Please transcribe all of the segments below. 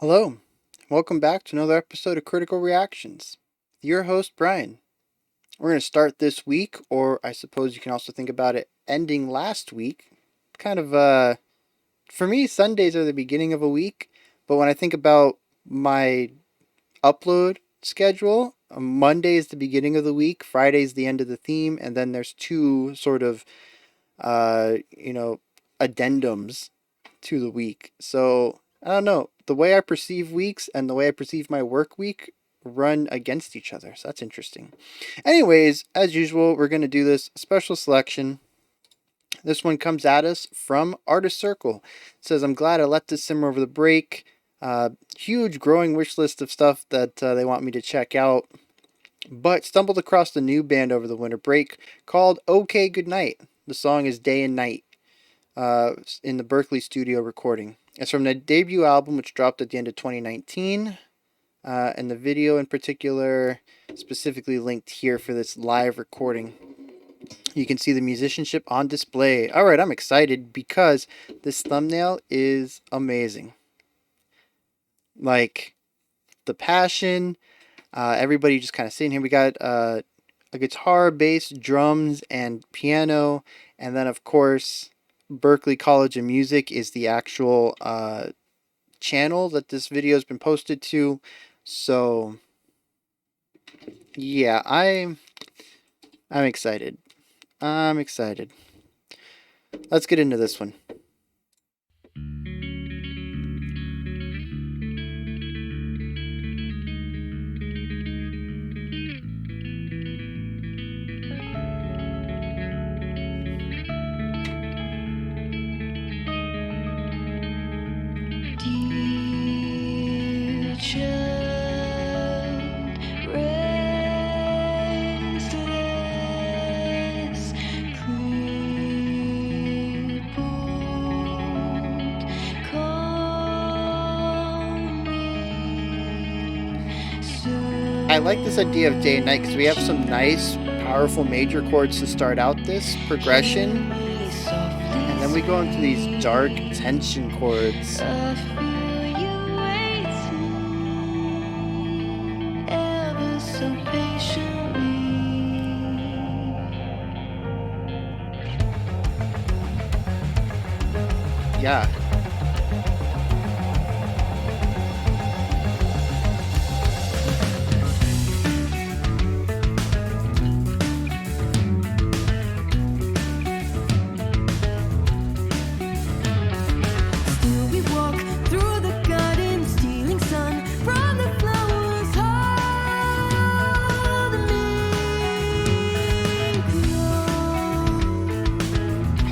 Hello, welcome back to another episode of Critical Reactions. Your host, Bryan. We're going to start this week, or I suppose you can also think about it ending last week. For me, Sundays are the beginning of a week, but when I think about my upload schedule, Monday is the beginning of the week, Friday is the end of the theme, and then there's two sort of, uh, you know, addendums to the week. So I don't know. The way I perceive weeks and the way I perceive my work week run against each other. So that's interesting. Anyways, as usual, we're going to do this special selection. This one comes at us from Artist Circle. It says, I'm glad I let this simmer over the break. Huge growing wish list of stuff that they want me to check out. But stumbled across a new band over the winter break called Ok Goodnight. The song is Day and Night. In the Berklee Studio Recording. It's from the debut album, which dropped at the end of 2019. And the video in particular, specifically linked here for this live recording. You can see the musicianship on display. All right, I'm excited because this thumbnail is amazing. Like, the passion, everybody just kind of sitting here. We got a guitar, bass, drums, and piano. And then, of course, Berklee College of Music is the actual channel that this video has been posted to. So yeah, I'm excited. I'm excited. Let's get into this one. I like this idea of day and night because we have some nice, powerful major chords to start out this progression. And then we go into these dark tension chords. Yeah.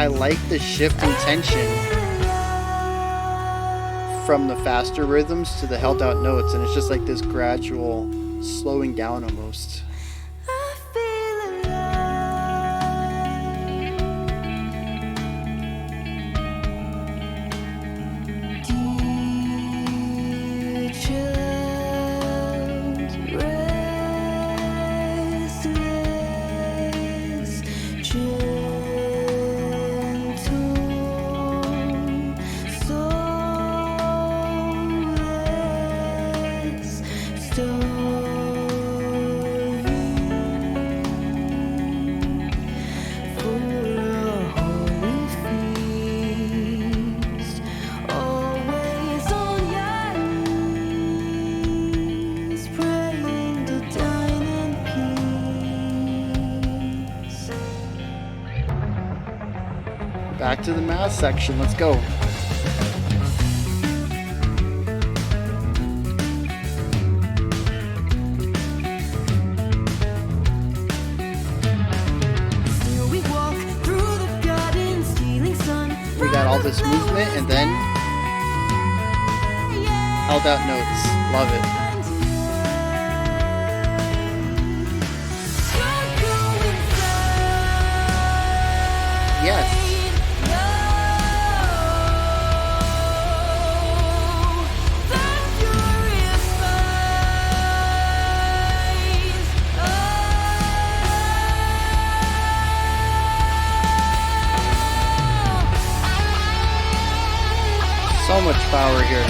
I like the shift in tension from the faster rhythms to the held out notes, and it's just like this gradual slowing down almost. Back to the math section, let's go. We got all this movement and then held out notes. Love it. Yes. So much power here.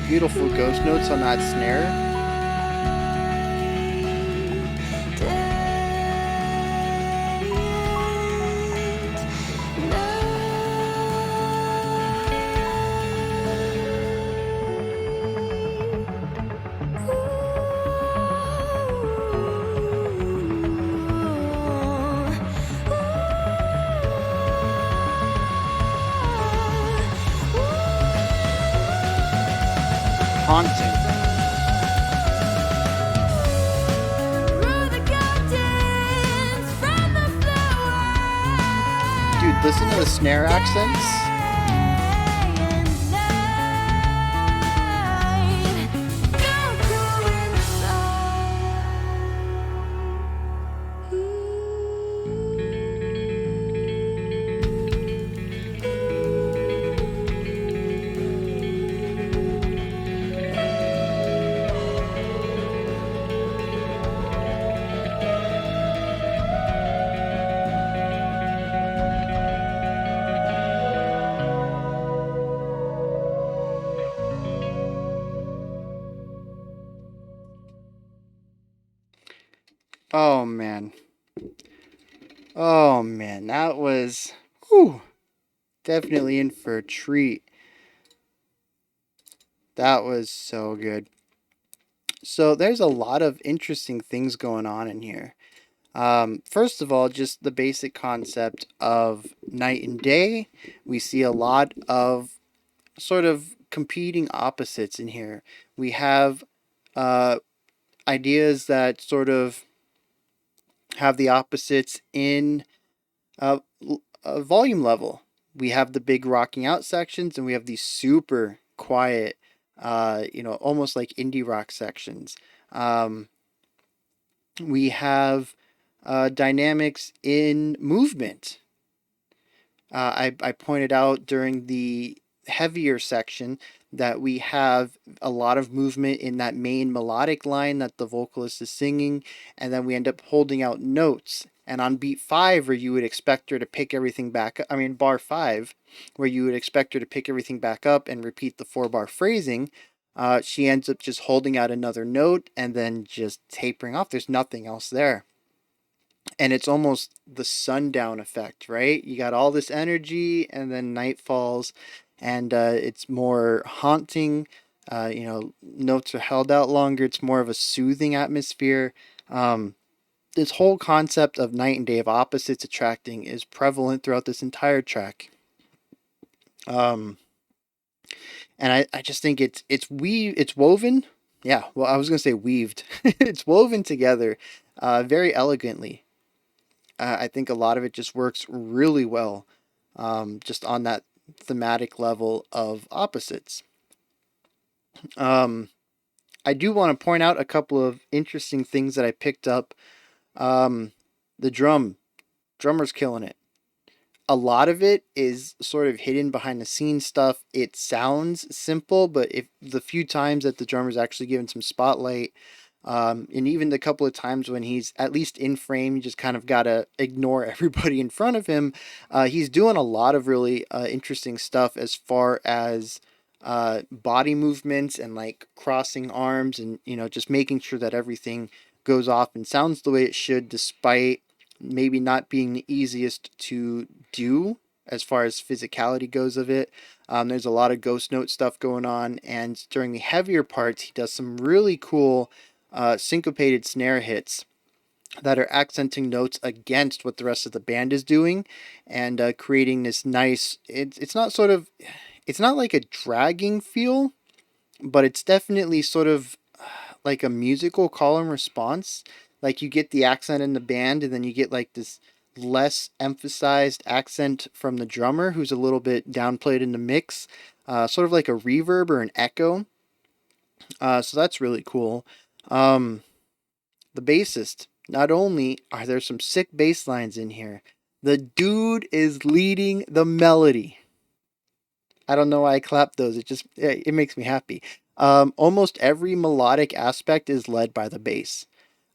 beautiful ghost notes on that snare. Haunting. Dude, listen to the snare accents. Oh man. Oh man, that was whew, definitely in for a treat. That was so good. So there's a lot of interesting things going on in here. First of all, just the basic concept of night and day. We see a lot of sort of competing opposites in here. We have uh, ideas that sort of have the opposites in volume level. We have the big rocking out sections, and we have these super quiet, almost like indie rock sections. Um, we have dynamics in movement. I pointed out during the heavier section that we have a lot of movement in that main melodic line that the vocalist is singing, and then we end up holding out notes. And on beat 5, where you would expect her to pick everything back up, I mean, bar 5, where you would expect her to pick everything back up and repeat the 4-bar phrasing, she ends up just holding out another note and then just tapering off. There's nothing else there, and it's almost the sundown effect, right? You got all this energy, and then night falls, and it's more haunting. Notes are held out longer. It's more of a soothing atmosphere. This whole concept of night and day of opposites attracting is prevalent throughout this entire track. And I just think it's woven. Yeah, well, I was gonna say weaved. It's woven together, very elegantly. I think a lot of it just works really well, just on that thematic level of opposites. Um, I do want to point out a couple of interesting things that I picked up. Um, the drummer's killing it. A lot of it is sort of hidden behind the scenes stuff. It sounds simple, but if the few times that the drummer's actually given some spotlight, and even the couple of times when he's at least in frame, you just kind of gotta ignore everybody in front of him. He's doing a lot of really interesting stuff as far as body movements and like crossing arms, and just making sure that everything goes off and sounds the way it should, despite maybe not being the easiest to do as far as physicality goes of it. There's a lot of ghost note stuff going on, and during the heavier parts, he does some really cool syncopated snare hits that are accenting notes against what the rest of the band is doing, and creating this nice. It's not like a dragging feel, but it's definitely sort of like a musical call and response. Like you get the accent in the band, and then you get like this less emphasized accent from the drummer, who's a little bit downplayed in the mix, sort of like a reverb or an echo. So that's really cool. Um, the bassist. Not only are there some sick bass lines in here, the dude is leading the melody. I don't know why I clap those. It makes me happy. Almost every melodic aspect is led by the bass.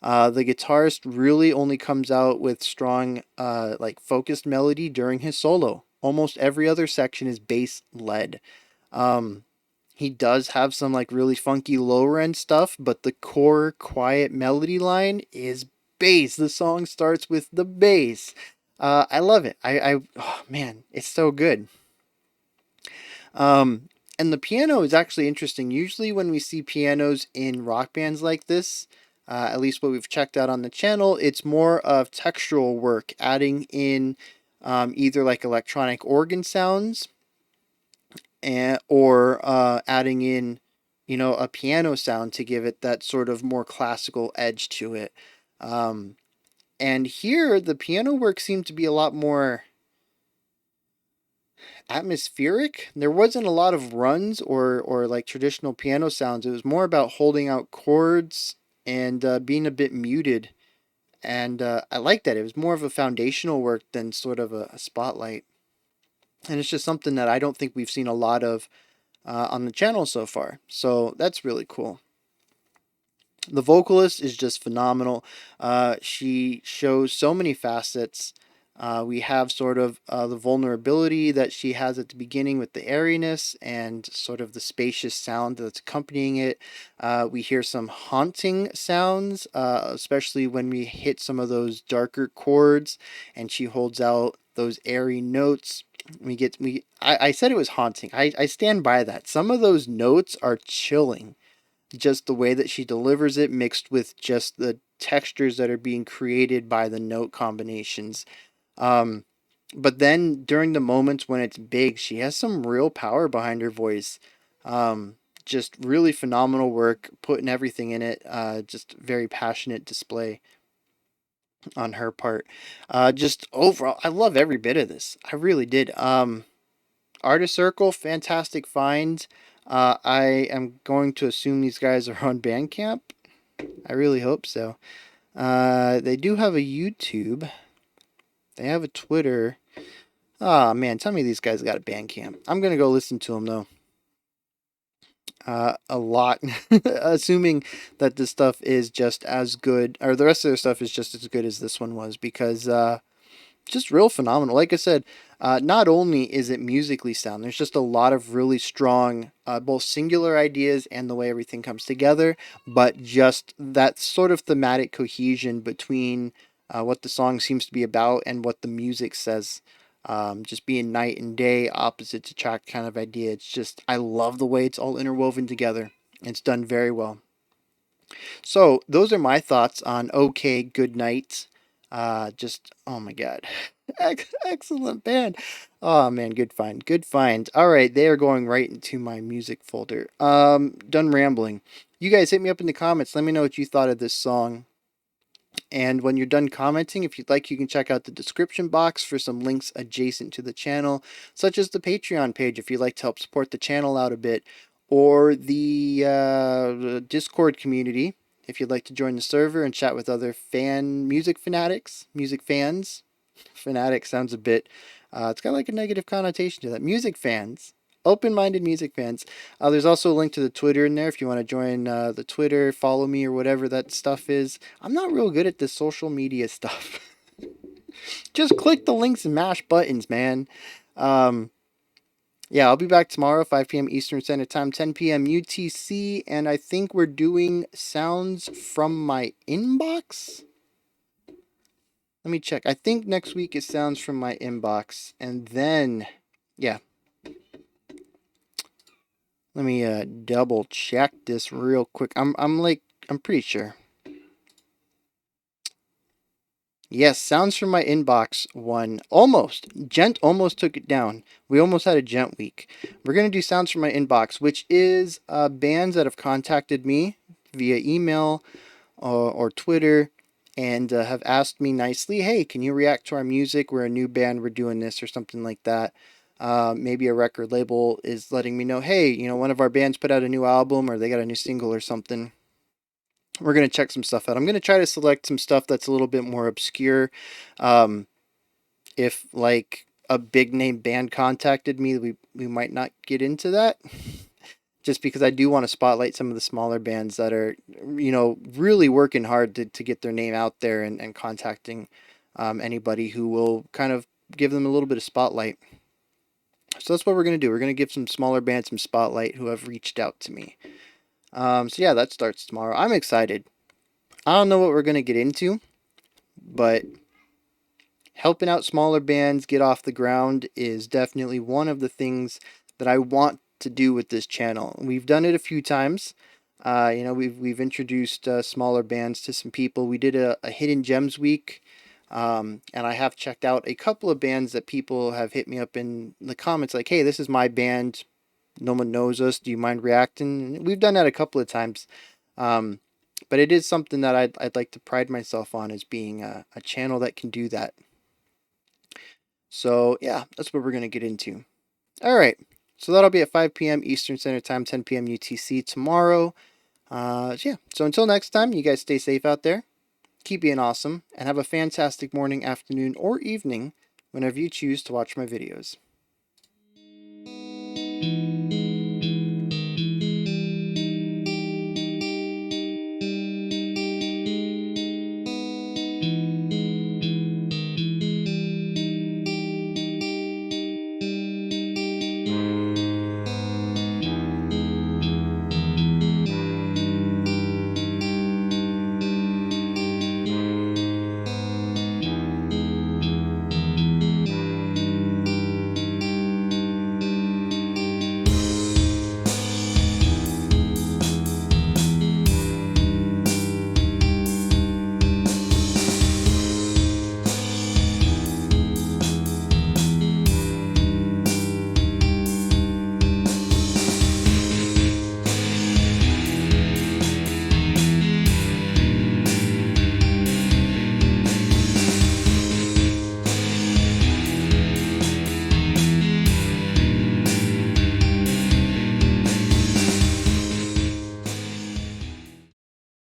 The guitarist really only comes out with strong, like focused melody during his solo. Almost every other section is bass led. Um, He does have some like really funky lower end stuff, but the core quiet melody line is bass. The song starts with the bass. I love it. Oh man, it's so good. Um, and the piano is actually interesting. Usually, when we see pianos in rock bands like this, at least what we've checked out on the channel, it's more of textural work, adding in either like electronic organ sounds or adding in, a piano sound to give it that sort of more classical edge to it. Um, and here, the piano work seemed to be a lot more atmospheric. There wasn't a lot of runs or like traditional piano sounds. It was more about holding out chords and being a bit muted. And I like that. It was more of a foundational work than sort of a spotlight. And it's just something that I don't think we've seen a lot of on the channel so far. So that's really cool. The vocalist is just phenomenal. She shows so many facets. We have sort of the vulnerability that she has at the beginning with the airiness and sort of the spacious sound that's accompanying it. We hear some haunting sounds, especially when we hit some of those darker chords and she holds out those airy notes. I said it was haunting. I stand by that. Some of those notes are chilling, just the way that she delivers it mixed with just the textures that are being created by the note combinations. Um, but then during the moments when it's big, she has some real power behind her voice. Um, just really phenomenal work, putting everything in it. Just very passionate display on her part. Just overall, I love every bit of this. I really did. Artist Circle, fantastic find. I am going to assume these guys are on Bandcamp. I really hope so. They do have a YouTube. They have a Twitter. Oh man, tell me these guys got a Bandcamp. I'm gonna go listen to them though. A lot, assuming that this stuff is just as good, or the rest of their stuff is just as good as this one was, because just real phenomenal. Like I said, not only is it musically sound, there's just a lot of really strong, both singular ideas and the way everything comes together, but just that sort of thematic cohesion between what the song seems to be about and what the music says. Just being night and day, opposite attract kind of idea. It's just, I love the way it's all interwoven together. It's done very well. So those are my thoughts on OK Goodnight. Just oh my god, excellent band. Oh man, good find, good find. All right, they are going right into my music folder. Done rambling. You guys hit me up in the comments. Let me know what you thought of this song. And when you're done commenting, if you'd like, you can check out the description box for some links adjacent to the channel, such as the Patreon page if you'd like to help support the channel out a bit, or the Discord community if you'd like to join the server and chat with other music fanatics, music fans. Fanatic sounds a bit, it's got like a negative connotation to that. Music fans, open-minded music fans. There's also a link to the Twitter in there if you want to join the Twitter, follow me or whatever that stuff is. I'm not real good at this social media stuff. Just click the links and mash buttons, man. Um, yeah, I'll be back tomorrow, 5 p.m. Eastern Standard Time, 10 p.m. UTC, and I think we're doing sounds from my inbox. Let me check. I think next week is sounds from my inbox, and then, yeah. Let me double check this real quick. I'm pretty sure. Yes, sounds from my inbox one. Almost. Gent almost took it down. We almost had a Gent week. We're going to do sounds from my inbox, which is bands that have contacted me via email or Twitter and have asked me nicely, hey, can you react to our music? We're a new band, we're doing this or something like that. Maybe a record label is letting me know, hey, one of our bands put out a new album or they got a new single or something. We're going to check some stuff out. I'm going to try to select some stuff that's a little bit more obscure. If like a big name band contacted me, we might not get into that. Just because I do want to spotlight some of the smaller bands that are, really working hard to get their name out there and contacting anybody who will kind of give them a little bit of spotlight. So that's what we're going to do. We're going to give some smaller bands some spotlight who have reached out to me. So yeah, that starts tomorrow. I'm excited. I don't know what we're going to get into, but helping out smaller bands get off the ground is definitely one of the things that I want to do with this channel. We've done it a few times. We've introduced smaller bands to some people. We did a Hidden Gems week, and I have checked out a couple of bands that people have hit me up in the comments like, "Hey, this is my band. No one knows us. Do you mind reacting?" We've done that a couple of times. Um, but it is something that I'd like to pride myself on as being a channel that can do that. So yeah, that's what we're gonna get into. All right, so that'll be at 5 p.m. Eastern Standard Time, 10 p.m. UTC tomorrow. Yeah. So until next time, you guys stay safe out there. Keep being awesome, and have a fantastic morning, afternoon, or evening whenever you choose to watch my videos.